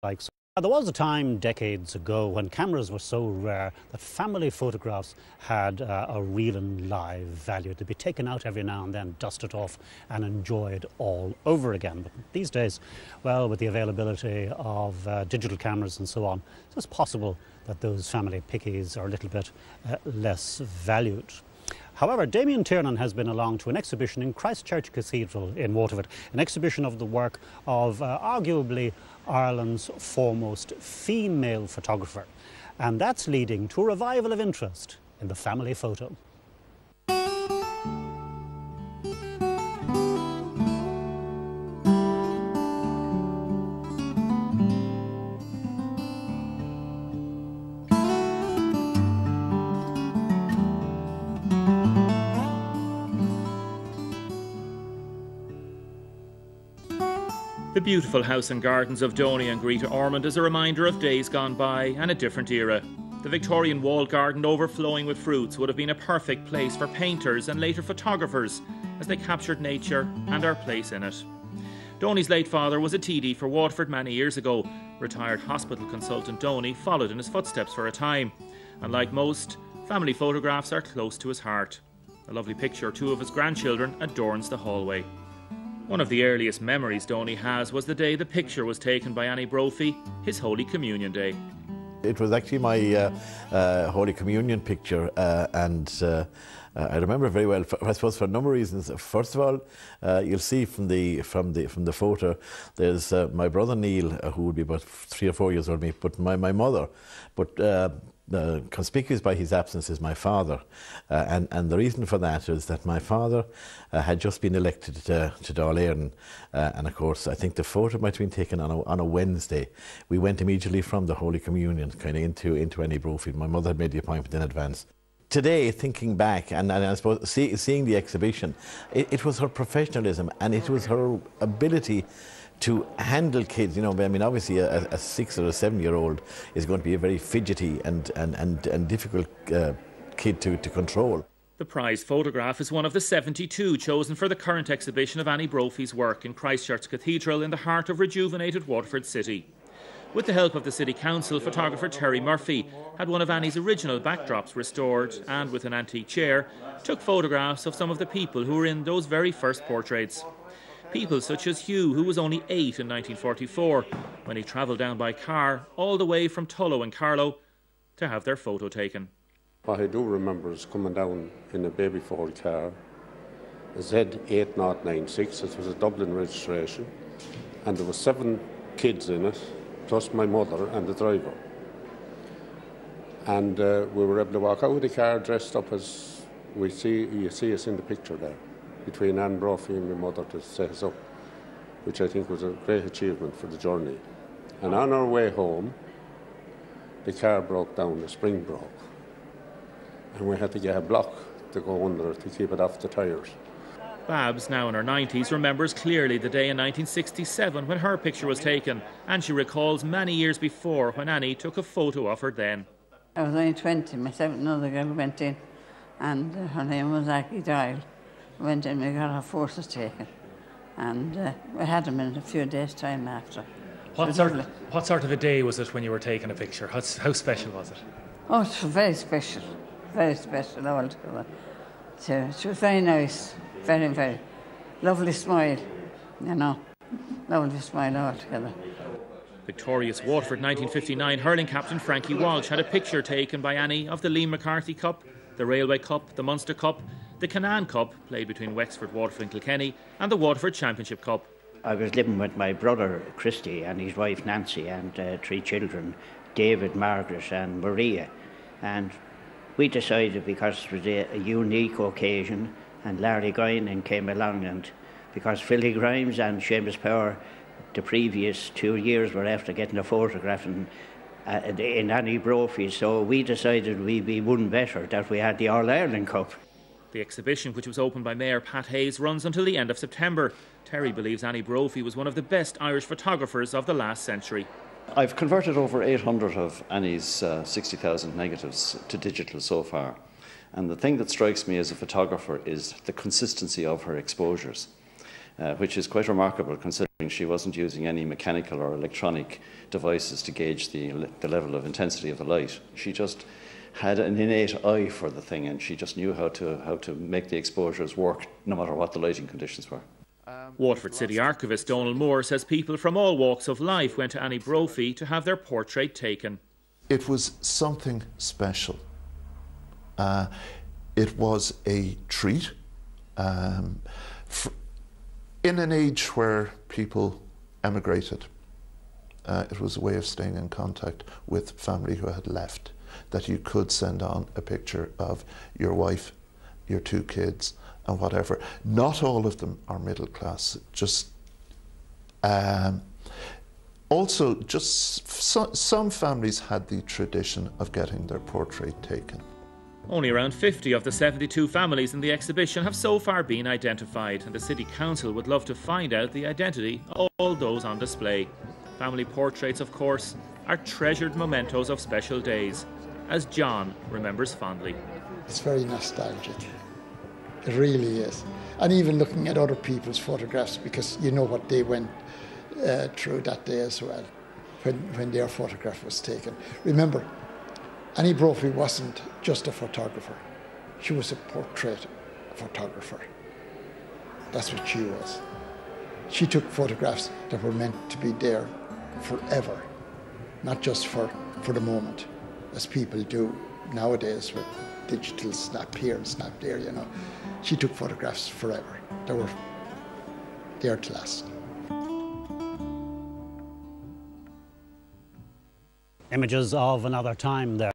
Like so. There was a time decades ago when cameras were so rare that family photographs had a real and live value. They'd be taken out every now and then, dusted off and enjoyed all over again. But these days, well, with the availability of digital cameras and so on, it's possible that those family pickies are a little bit less valued. However, Damien Tiernan has been along to an exhibition in Christchurch Cathedral in Waterford, an exhibition of the work of arguably Ireland's foremost female photographer. And that's leading to a revival of interest in the family photo. The beautiful house and gardens of Doney and Greta Ormond is a reminder of days gone by and a different era. The Victorian walled garden overflowing with fruits would have been a perfect place for painters and later photographers as they captured nature and our place in it. Doney's late father was a TD for Waterford many years ago. Retired hospital consultant Doney followed in his footsteps for a time. And like most, family photographs are close to his heart. A lovely picture or two of his grandchildren adorns the hallway. One of the earliest memories Doney has was the day the picture was taken by Annie Brophy, his Holy Communion day. It was actually my Holy Communion picture, and I remember very well. I suppose for a number of reasons. First of all, you'll see from the photo, there's my brother Neil, who would be about 3 or 4 years older than me, but my mother, but. Conspicuous by his absence is my father, and the reason for that is that my father had just been elected to Dáil Éireann, and of course I think the photo might have been taken on a Wednesday. We went immediately from the Holy Communion kind of into Annie Brophy. My mother had made the appointment in advance. Today, thinking back, and I suppose seeing the exhibition, it was her professionalism and it was her ability to handle kids. You know, I mean, obviously a 6 or a 7-year-old is going to be a very fidgety and difficult kid to control. The prized photograph is one of the 72 chosen for the current exhibition of Annie Brophy's work in Christchurch Cathedral in the heart of rejuvenated Waterford City. With the help of the City Council, photographer Terry Murphy had one of Annie's original backdrops restored and, with an antique chair, took photographs of some of the people who were in those very first portraits. People such as Hugh, who was only 8 in 1944, when he travelled down by car all the way from Tullow and Carlow to have their photo taken. What I do remember is coming down in a baby Ford car, a Z8096, it was a Dublin registration, and there were 7 kids in it, plus my mother and the driver. And we were able to walk out of the car dressed up as you see us in the picture there, between Anne Brophy and my mother to set us up, which I think was a great achievement for the journey. And on our way home, the car broke down, the spring broke, and we had to get a block to go under it to keep it off the tyres. Babs, now in her 90s, remembers clearly the day in 1967 when her picture was taken, and she recalls many years before when Annie took a photo of her then. I was only 20, myself and another girl went in, and her name was Aggie Doyle. Went in, we got our photos taken, and we had them in a few days' time after. What sort of a day was it when you were taking a picture? How special was it? Oh, it was very special altogether. So she was very nice, very, very lovely smile, you know, lovely smile altogether. Victorious Waterford 1959 hurling captain Frankie Walsh had a picture taken by Annie of the Liam McCarthy Cup, the Railway Cup, the Munster Cup, the Canaan Cup, played between Wexford, Waterford and Kilkenny, and the Waterford Championship Cup. I was living with my brother Christy and his wife Nancy and 3 children, David, Margaret and Maria. And we decided, because it was a unique occasion, and Larry Guinan came along, and because Philly Grimes and Seamus Power the previous 2 years were after getting a photograph in Annie Brophy, so we decided we'd be one better that we had the All-Ireland Cup. The exhibition, which was opened by Mayor Pat Hayes, runs until the end of September. Terry believes Annie Brophy was one of the best Irish photographers of the last century. I've converted over 800 of Annie's 60,000 negatives to digital so far. And the thing that strikes me as a photographer is the consistency of her exposures. which is quite remarkable considering she wasn't using any mechanical or electronic devices to gauge the level of intensity of the light. She just had an innate eye for the thing, and she just knew how to make the exposures work no matter what the lighting conditions were. Waterford City Archivist Donald Moore says people from all walks of life went to Annie Brophy to have their portrait taken. It was something special. It was a treat. In an age where people emigrated, it was a way of staying in contact with family who had left, that you could send on a picture of your wife, your 2 kids, and whatever. Not all of them are middle class, just also just some families had the tradition of getting their portrait taken. Only around 50 of the 72 families in the exhibition have so far been identified, and the City Council would love to find out the identity of all those on display. Family portraits, of course, are treasured mementos of special days, as John remembers fondly. It's very nostalgic. It really is. And even looking at other people's photographs, because you know what they went through that day as well, when their photograph was taken. Remember, Annie Brophy wasn't just a photographer. She was a portrait photographer. That's what she was. She took photographs that were meant to be there forever, not just for the moment, as people do nowadays with digital snap here and snap there, you know. She took photographs forever. They were there to last. Images of another time there.